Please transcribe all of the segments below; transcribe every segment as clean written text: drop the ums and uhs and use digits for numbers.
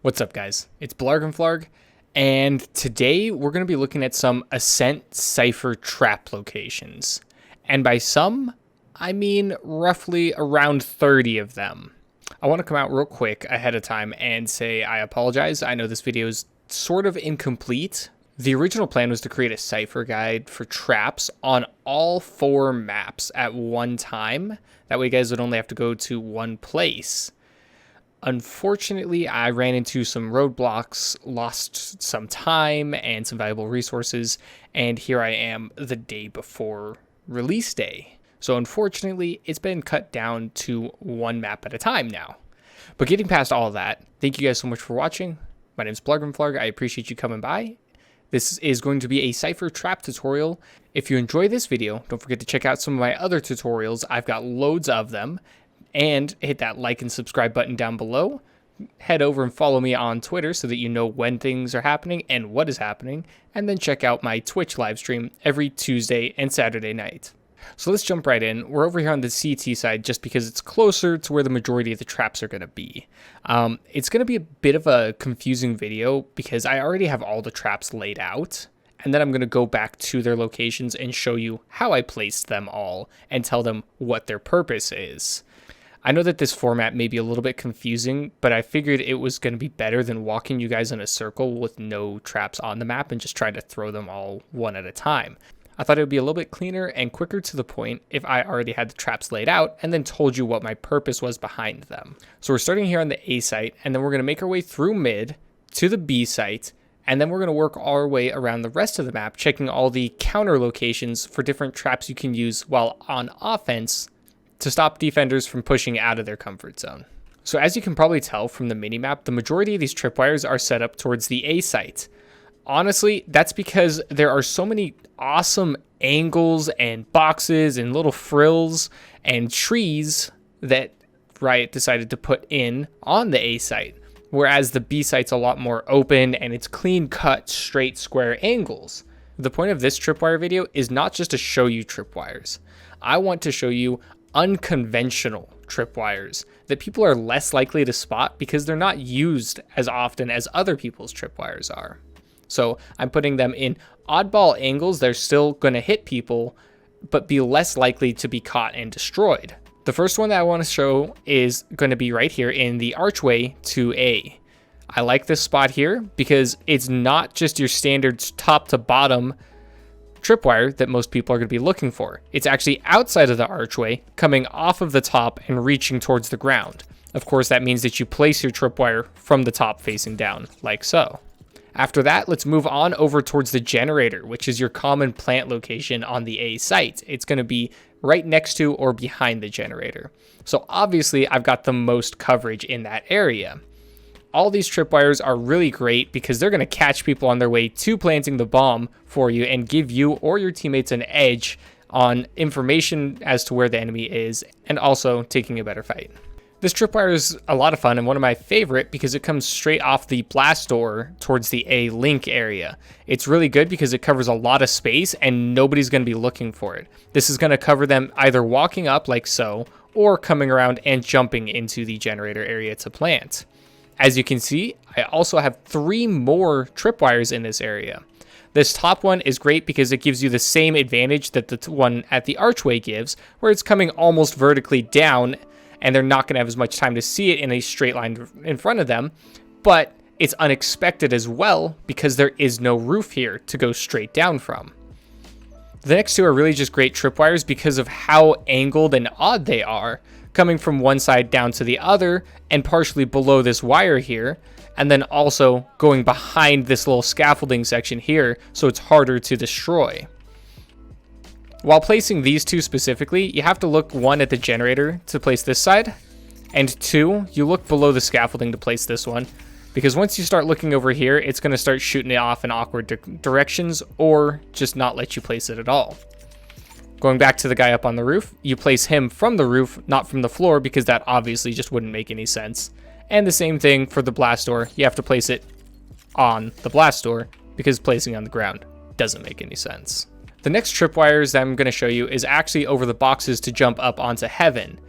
What's up, guys? It's Blarg, and today we're going to be looking at some Ascent Cypher trap locations. And by some, I mean roughly around 30 of them. I want to come out real quick ahead of time and say I apologize. I know this video is sort of incomplete. The original plan was to create a Cypher guide for traps on all 4 maps at one time. That way you guys would only have to go to one place. Unfortunately, I ran into some roadblocks, lost some time and some valuable resources, and here I am the day before release day. So unfortunately, it's been cut down to one map at a time now. But getting past all of that, thank you guys so much for watching. My name is Blarg. I appreciate you coming by. This is going to be a Cypher trap tutorial. If you enjoy this video, don't forget to check out some of my other tutorials. I've got loads of them. And hit that like and subscribe button down below. Head over and follow me on Twitter so that you know when things are happening and what is happening. And then check out my Twitch live stream every Tuesday and Saturday night. So let's jump right in. We're over here on the CT side just because it's closer to where the majority of the traps are going to be. It's going to be a bit of a confusing video because I already have all the traps laid out. And then I'm going to go back to their locations and show you how I placed them all and tell them what their purpose is. I know that this format may be a little bit confusing, but I figured it was going to be better than walking you guys in a circle with no traps on the map and just try to throw them all one at a time. I thought it would be a little bit cleaner and quicker to the point if I already had the traps laid out and then told you what my purpose was behind them. So we're starting here on the A site, and then we're going to make our way through mid to the B site, and then we're going to work our way around the rest of the map, checking all the counter locations for different traps you can use while on offense to stop defenders from pushing out of their comfort zone. So as you can probably tell from the minimap, the majority of these tripwires are set up towards the A site. Honestly, that's because there are so many awesome angles and boxes and little frills and trees that Riot decided to put in on the A site, whereas the B site's a lot more open and it's clean cut, straight, square angles. The point of this tripwire video is not just to show you tripwires. I want to show you unconventional tripwires that people are less likely to spot because they're not used as often as other people's tripwires are. So I'm putting them in oddball angles. They're still going to hit people, but be less likely to be caught and destroyed. The first one that I want to show is going to be right here in the archway to A. I like this spot here because it's not just your standard top to bottom tripwire that most people are going to be looking for. It's actually outside of the archway, coming off of the top and reaching towards the ground. Of course, that means that you place your tripwire from the top facing down, like so. After that, let's move on over towards the generator, which is your common plant location on the A site. It's going to be right next to or behind the generator. So obviously, I've got the most coverage in that area. All these tripwires are really great because they're going to catch people on their way to planting the bomb for you and give you or your teammates an edge on information as to where the enemy is and also taking a better fight. This tripwire is a lot of fun and one of my favorite because it comes straight off the blast door towards the A link area. It's really good because it covers a lot of space and nobody's going to be looking for it. This is going to cover them either walking up like so or coming around and jumping into the generator area to plant. As you can see, I also have 3 more tripwires in this area. This top one is great because it gives you the same advantage that the one at the archway gives, where it's coming almost vertically down, and they're not going to have as much time to see it in a straight line in front of them, but it's unexpected as well because there is no roof here to go straight down from. The next 2 are really just great tripwires because of how angled and odd they are, coming from one side down to the other and partially below this wire here, and then also going behind this little scaffolding section here so it's harder to destroy. While placing these 2 specifically, you have to look 1 at the generator to place this side, and 2, you look below the scaffolding to place this one, because once you start looking over here, it's going to start shooting it off in awkward directions or just not let you place it at all. Going back to the guy up on the roof, you place him from the roof, not from the floor, because that obviously just wouldn't make any sense. And the same thing for the blast door. You have to place it on the blast door because placing on the ground doesn't make any sense. The next tripwires that I'm going to show you is actually over the boxes to jump up onto heaven.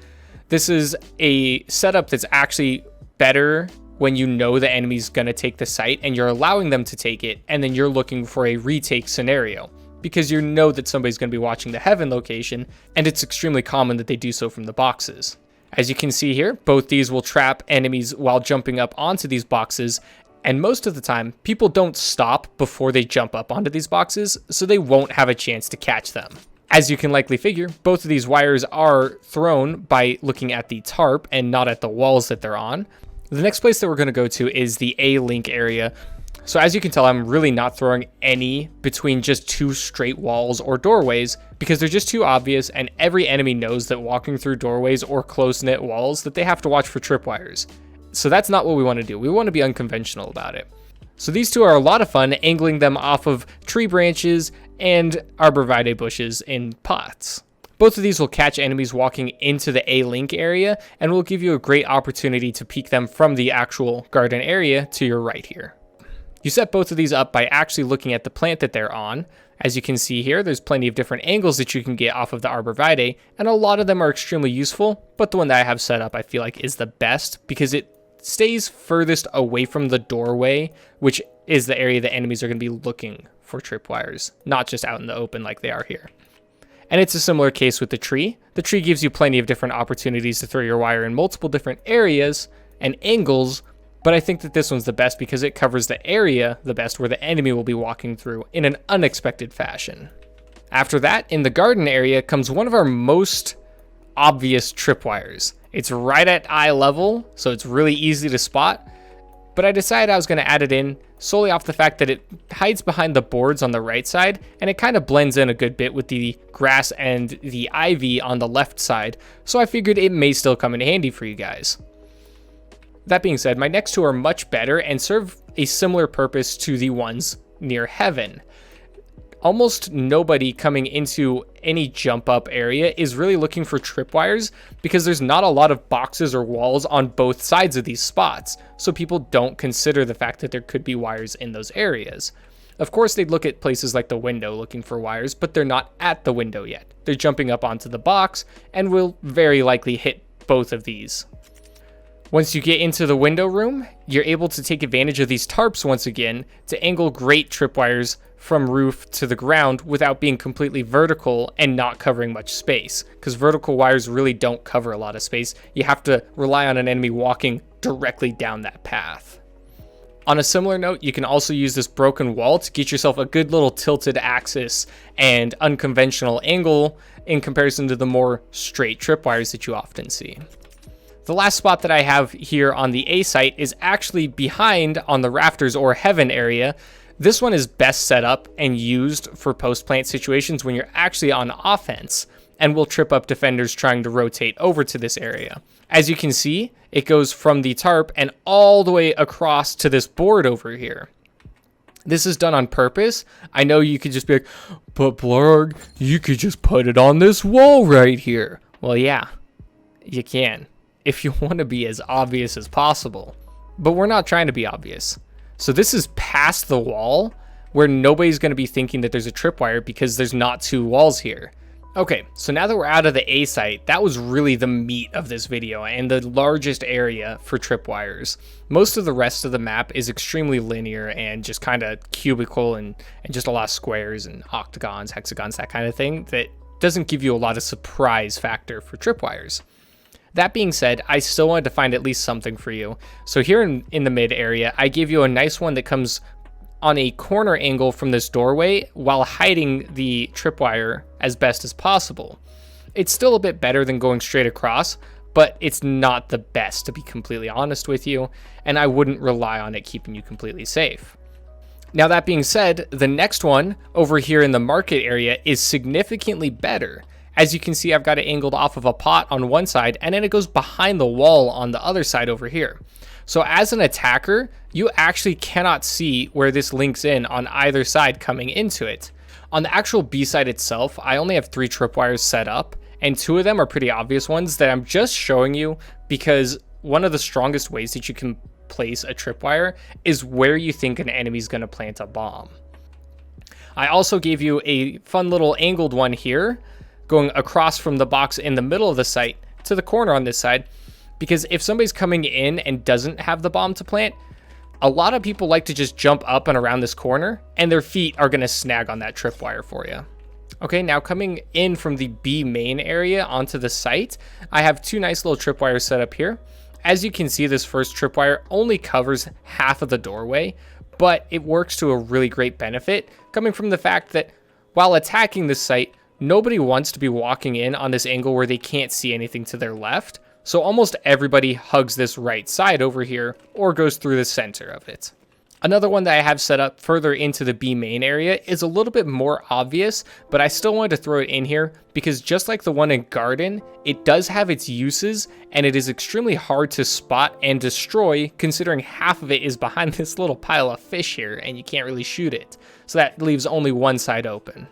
This is a setup that's actually better when you know the enemy's going to take the site and you're allowing them to take it, and then you're looking for a retake scenario, because you know that somebody's going to be watching the heaven location, and it's extremely common that they do so from the boxes. As you can see here, both these will trap enemies while jumping up onto these boxes, and most of the time, people don't stop before they jump up onto these boxes, so they won't have a chance to catch them. As you can likely figure, both of these wires are thrown by looking at the tarp and not at the walls that they're on. The next place that we're going to go to is the A-link area. So as you can tell, I'm really not throwing any between just two straight walls or doorways because they're just too obvious, and every enemy knows that walking through doorways or close-knit walls that they have to watch for tripwires. So that's not what we want to do. We want to be unconventional about it. So these two are a lot of fun, angling them off of tree branches and arborvitae bushes in pots. Both of these will catch enemies walking into the A-link area and will give you a great opportunity to peek them from the actual garden area to your right here. You set both of these up by actually looking at the plant that they're on. As you can see here, there's plenty of different angles that you can get off of the arborvitae, and a lot of them are extremely useful, but the one that I have set up I feel like is the best because it stays furthest away from the doorway, which is the area that enemies are going to be looking for tripwires, not just out in the open like they are here. And it's a similar case with the tree. The tree gives you plenty of different opportunities to throw your wire in multiple different areas and angles, but I think that this one's the best because it covers the area the best where the enemy will be walking through in an unexpected fashion. After that, in the garden area comes one of our most obvious tripwires. It's right at eye level, so it's really easy to spot, but I decided I was going to add it in solely off the fact that it hides behind the boards on the right side, and it kind of blends in a good bit with the grass and the ivy on the left side, so I figured it may still come in handy for you guys. That being said, my next two are much better and serve a similar purpose to the ones near heaven. Almost nobody coming into any jump up area is really looking for tripwires because there's not a lot of boxes or walls on both sides of these spots, so people don't consider the fact that there could be wires in those areas. Of course, they'd look at places like the window looking for wires, but they're not at the window yet. They're jumping up onto the box and will very likely hit both of these. Once you get into the window room, you're able to take advantage of these tarps once again to angle great tripwires from roof to the ground without being completely vertical and not covering much space, because vertical wires really don't cover a lot of space. You have to rely on an enemy walking directly down that path. On a similar note, you can also use this broken wall to get yourself a good little tilted axis and unconventional angle in comparison to the more straight tripwires that you often see. The last spot that I have here on the A site is actually behind on the rafters or heaven area. This one is best set up and used for post-plant situations when you're actually on offense and will trip up defenders trying to rotate over to this area. As you can see, it goes from the tarp and all the way across to this board over here. This is done on purpose. I know you could just be like, but Blarg, you could just put it on this wall right here. Well, yeah, you can, if you want to be as obvious as possible. But we're not trying to be obvious. So this is past the wall where nobody's going to be thinking that there's a tripwire because there's not two walls here. Okay, so now that we're out of the A site, that was really the meat of this video and the largest area for tripwires. Most of the rest of the map is extremely linear and just kind of cubical and just a lot of squares and octagons, hexagons, that kind of thing that doesn't give you a lot of surprise factor for tripwires. That being said, I still wanted to find at least something for you. So here in the mid area, I gave you a nice one that comes on a corner angle from this doorway while hiding the tripwire as best as possible. It's still a bit better than going straight across, but it's not the best, to be completely honest with you, and I wouldn't rely on it keeping you completely safe. Now that being said, the next one over here in the market area is significantly better. As you can see, I've got it angled off of a pot on one side, and then it goes behind the wall on the other side over here. So as an attacker, you actually cannot see where this links in on either side coming into it. On the actual B side itself, I only have 3 tripwires set up, and 2 of them are pretty obvious ones that I'm just showing you because one of the strongest ways that you can place a tripwire is where you think an enemy is going to plant a bomb. I also gave you a fun little angled one here, going across from the box in the middle of the site to the corner on this side, because if somebody's coming in and doesn't have the bomb to plant, a lot of people like to just jump up and around this corner, and their feet are going to snag on that tripwire for you. Okay, now coming in from the B main area onto the site, I have two nice little tripwires set up here. As you can see, this first tripwire only covers half of the doorway, but it works to a really great benefit, coming from the fact that while attacking this site, nobody wants to be walking in on this angle where they can't see anything to their left. So almost everybody hugs this right side over here or goes through the center of it. Another one that I have set up further into the B main area is a little bit more obvious, but I still wanted to throw it in here because just like the one in Garden, it does have its uses and it is extremely hard to spot and destroy considering half of it is behind this little pile of fish here and you can't really shoot it. So that leaves only one side open.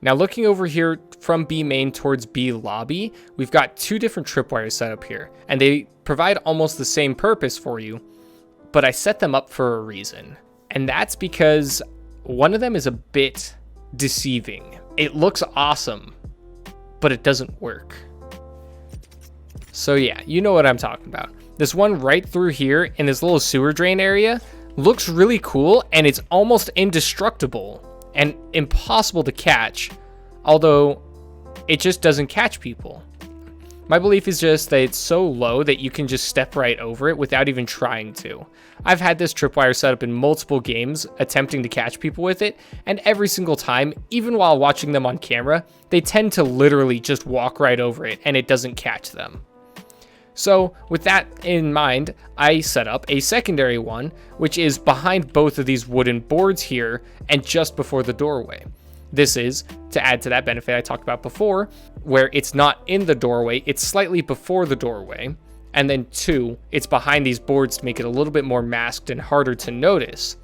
Now looking over here from B main towards B lobby, we've got two different tripwires set up here, and they provide almost the same purpose for you, but I set them up for a reason. And that's because one of them is a bit deceiving. It looks awesome, but it doesn't work. So yeah, you know what I'm talking about. This one right through here in this little sewer drain area looks really cool, and it's almost indestructible and impossible to catch, although it just doesn't catch people. My belief is just that it's so low that you can just step right over it without even trying to. I've had this tripwire set up in multiple games attempting to catch people with it, and every single time, even while watching them on camera, they tend to literally just walk right over it and it doesn't catch them. So with that in mind, I set up a secondary one, which is behind both of these wooden boards here and just before the doorway. This is to add to that benefit I talked about before, where it's not in the doorway, it's slightly before the doorway. And then two, it's behind these boards to make it a little bit more masked and harder to notice.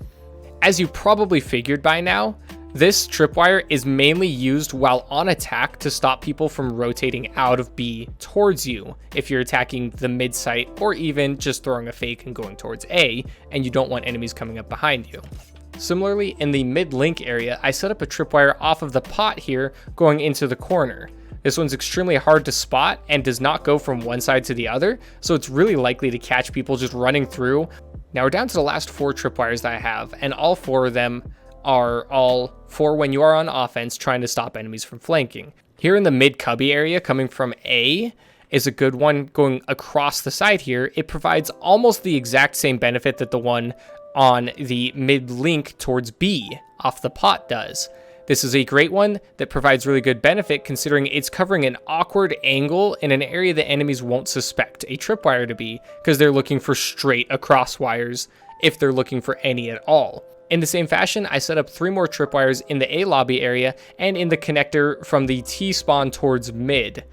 As you probably figured by now, this tripwire is mainly used while on attack to stop people from rotating out of B towards you if you're attacking the mid site or even just throwing a fake and going towards A and you don't want enemies coming up behind you. Similarly, in the mid link area, I set up a tripwire off of the pot here going into the corner. This one's extremely hard to spot and does not go from one side to the other, so it's really likely to catch people just running through. Now we're down to the last four tripwires that I have, and all four of them are all for when you are on offense trying to stop enemies from flanking. Here in the mid cubby area coming from A is a good one going across the side here. It provides almost the exact same benefit that the one on the mid link towards B off the pot does. This is a great one that provides really good benefit considering it's covering an awkward angle in an area that enemies won't suspect a tripwire to be because they're looking for straight across wires if they're looking for any at all. In the same fashion, I set up 3 more tripwires in the A lobby area and in the connector from the T spawn towards mid.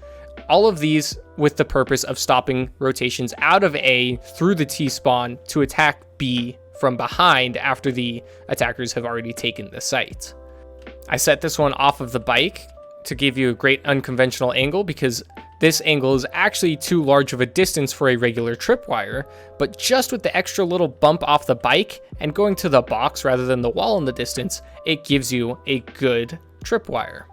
All of these with the purpose of stopping rotations out of A through the T spawn to attack B from behind after the attackers have already taken the site. I set this one off of the bike to give you a great unconventional angle because this angle is actually too large of a distance for a regular tripwire, but just with the extra little bump off the bike and going to the box rather than the wall in the distance, it gives you a good tripwire.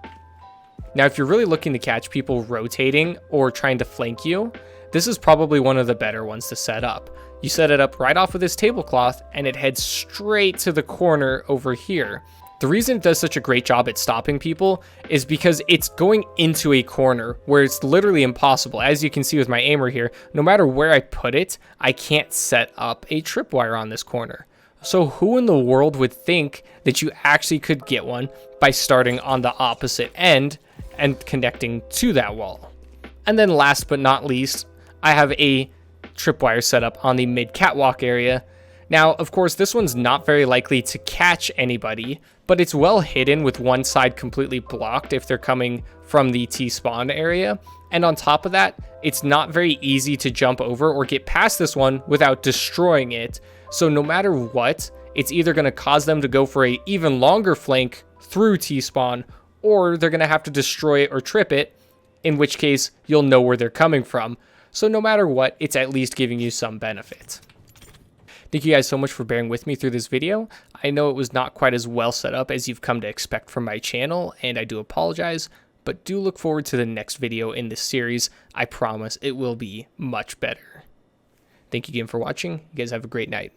Now, if you're really looking to catch people rotating or trying to flank you, this is probably one of the better ones to set up. You set it up right off of this tablecloth and it heads straight to the corner over here. The reason it does such a great job at stopping people is because it's going into a corner where it's literally impossible. As you can see with my aimer here, no matter where I put it, I can't set up a tripwire on this corner. So who in the world would think that you actually could get one by starting on the opposite end and connecting to that wall? And then last but not least, I have a tripwire set up on the mid catwalk area. Now, of course, this one's not very likely to catch anybody, but it's well hidden with one side completely blocked if they're coming from the T-spawn area. And on top of that, it's not very easy to jump over or get past this one without destroying it. So no matter what, it's either going to cause them to go for an even longer flank through T-spawn, or they're going to have to destroy it or trip it, in which case you'll know where they're coming from. So no matter what, it's at least giving you some benefit. Thank you guys so much for bearing with me through this video. I know it was not quite as well set up as you've come to expect from my channel, and I do apologize, but do look forward to the next video in this series. I promise it will be much better. Thank you again for watching. You guys have a great night.